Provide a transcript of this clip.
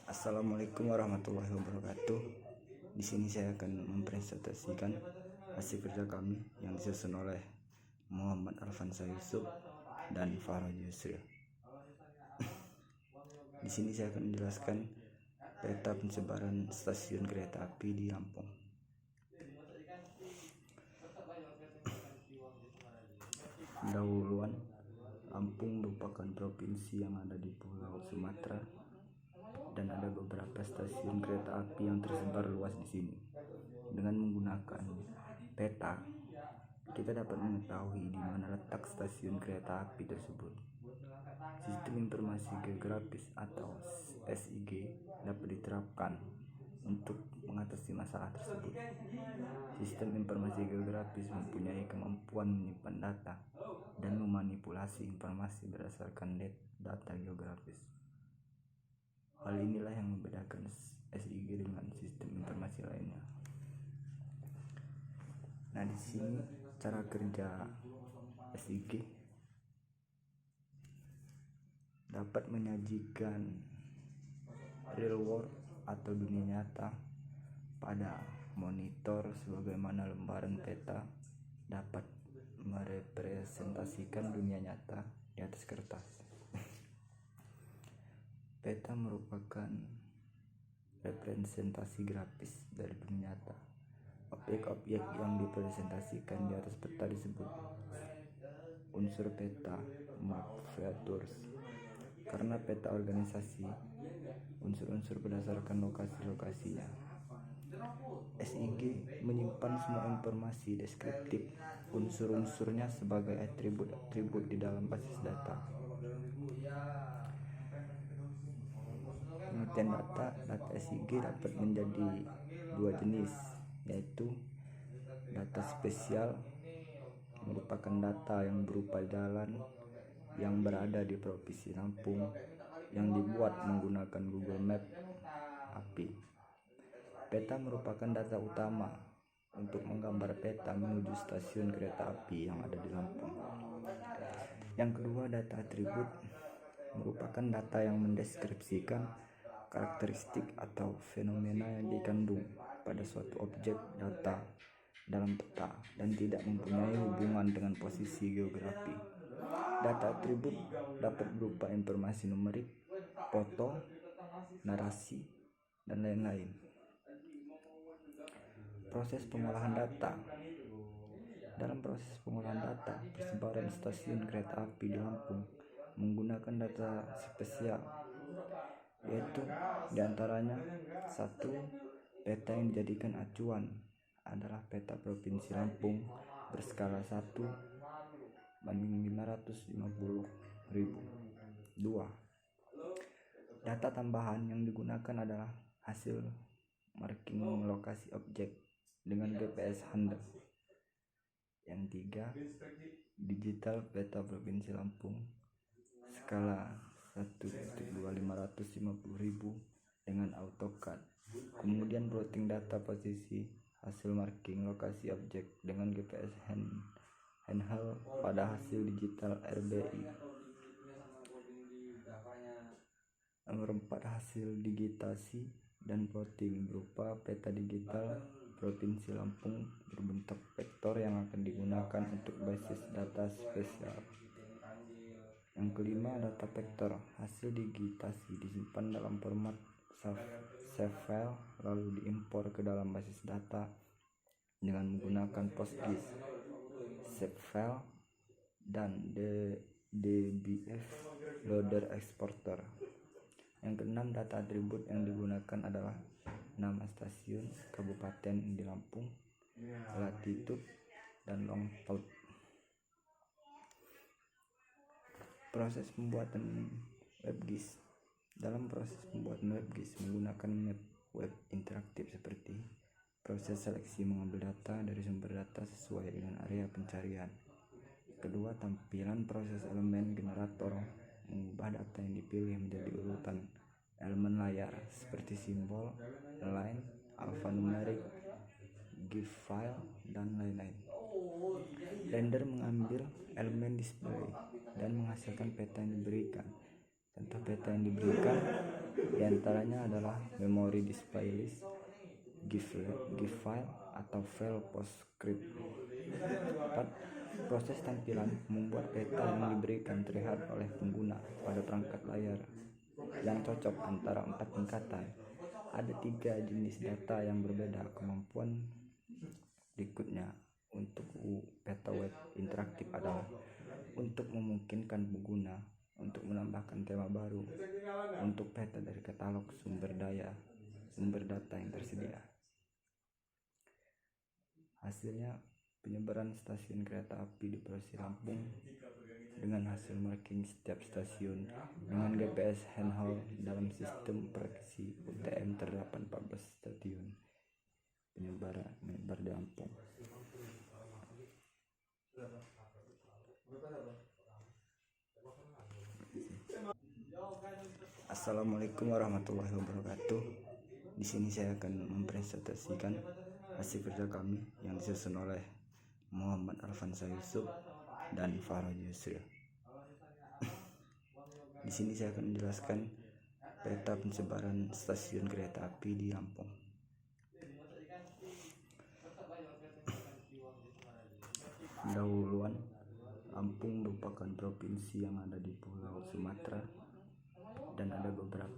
Assalamualaikum warahmatullahi wabarakatuh. Di sini saya akan mempresentasikan hasil kerja kami yang disusun oleh Muhammad Alfansa Yusuf dan Farah Yusril. Di sini saya akan menjelaskan peta pensebaran stasiun kereta api di Lampung. Pendahuluan, Lampung merupakan provinsi yang ada di Pulau Sumatera dan ada beberapa stasiun kereta api yang tersebar luas di sini. Dengan menggunakan peta, kita dapat mengetahui di mana letak stasiun kereta api tersebut. Sistem informasi geografis atau SIG dapat diterapkan untuk mengatasi masalah tersebut. Sistem informasi geografis mempunyai kemampuan menyimpan data dan memanipulasi informasi berdasarkan data geografis. Hal inilah yang membedakan SIG dengan sistem informasi lainnya. Nah, di sini cara kerja SIG dapat menyajikan real world atau dunia nyata pada monitor, sebagaimana lembaran peta dapat merepresentasikan dunia nyata di atas kertas. Peta merupakan representasi grafis dari dunia nyata. Objek-objek yang dipresentasikan di atas peta disebut unsur peta, map features. Karena peta organisasi unsur-unsur berdasarkan lokasi-lokasinya. SIG menyimpan semua informasi deskriptif unsur-unsurnya sebagai atribut-atribut di dalam basis data. Pengertian data SIG dapat menjadi dua jenis, yaitu data spesial merupakan data yang berupa jalan yang berada di Provinsi Lampung yang dibuat menggunakan Google Map API. Peta merupakan data utama untuk menggambar peta menuju stasiun kereta api yang ada di Lampung. Yang kedua, data atribut merupakan data yang mendeskripsikan karakteristik atau fenomena yang dikandung pada suatu objek data dalam peta dan tidak mempunyai hubungan dengan posisi geografi. Data atribut dapat berupa informasi numerik, foto, narasi, dan lain-lain. Proses pengolahan data. Dalam proses pengolahan data persebaran stasiun kereta api di Lampung menggunakan data spesial, yaitu diantaranya: 1. Peta yang dijadikan acuan adalah peta Provinsi Lampung berskala 1:550.000. 2. Data tambahan yang digunakan adalah hasil marking lokasi objek dengan GPS handle. Yang 3. Digital peta Provinsi Lampung skala 1:550.000 dengan AutoCAD. Kemudian plotting data posisi hasil marking lokasi objek dengan GPS handheld pada hasil digital RBI. Nomor 4. Hasil digitasi dan plotting berupa peta digital Provinsi Lampung berbentuk vektor yang akan digunakan untuk basis data spesial. Yang kelima, data vektor hasil digitasi disimpan dalam format save file lalu diimpor ke dalam basis data dengan menggunakan PostGIS, save file, dan DBF loader exporter. Yang keenam, data atribut yang digunakan adalah nama stasiun, kabupaten di Lampung, latitude, dan longitude. Proses pembuatan WebGIS. Dalam proses pembuatan WebGIS menggunakan map web interaktif seperti proses seleksi mengambil data dari sumber data sesuai dengan area pencarian. Kedua, tampilan proses elemen generator mengubah data yang dipilih menjadi urutan elemen layar seperti simbol, line, alphanumerik, GIF file, dan lain-lain. Render mengambil elemen display dan menghasilkan peta yang diberikan. Contoh peta yang diberikan antaranya adalah memory display list, GIF file atau file PostScript. 4. Proses tampilan membuat peta yang diberikan terlihat oleh pengguna pada perangkat layar yang cocok antara 4 tingkatan. Ada 3 jenis data yang berbeda. Kemampuan berikutnya untuk peta web interaktif adalah untuk memungkinkan pengguna untuk menambahkan tema baru untuk peta dari katalog sumber data yang tersedia. Hasilnya, penyebaran stasiun kereta api di Provinsi Lampung dengan hasil marking setiap stasiun dengan GPS handheld dalam sistem proyeksi UTM terdapat 14 stasiun menyebar di Lampung. Assalamualaikum warahmatullahi wabarakatuh. Di sini saya akan mempresentasikan hasil kerja kami yang disusun oleh Muhammad Alfansa Yusuf dan Farah Yusril. Di sini saya akan menjelaskan peta penyebaran stasiun kereta api di Lampung. Pendahuluan, Lampung merupakan provinsi yang ada di Pulau Sumatera dan ada beberapa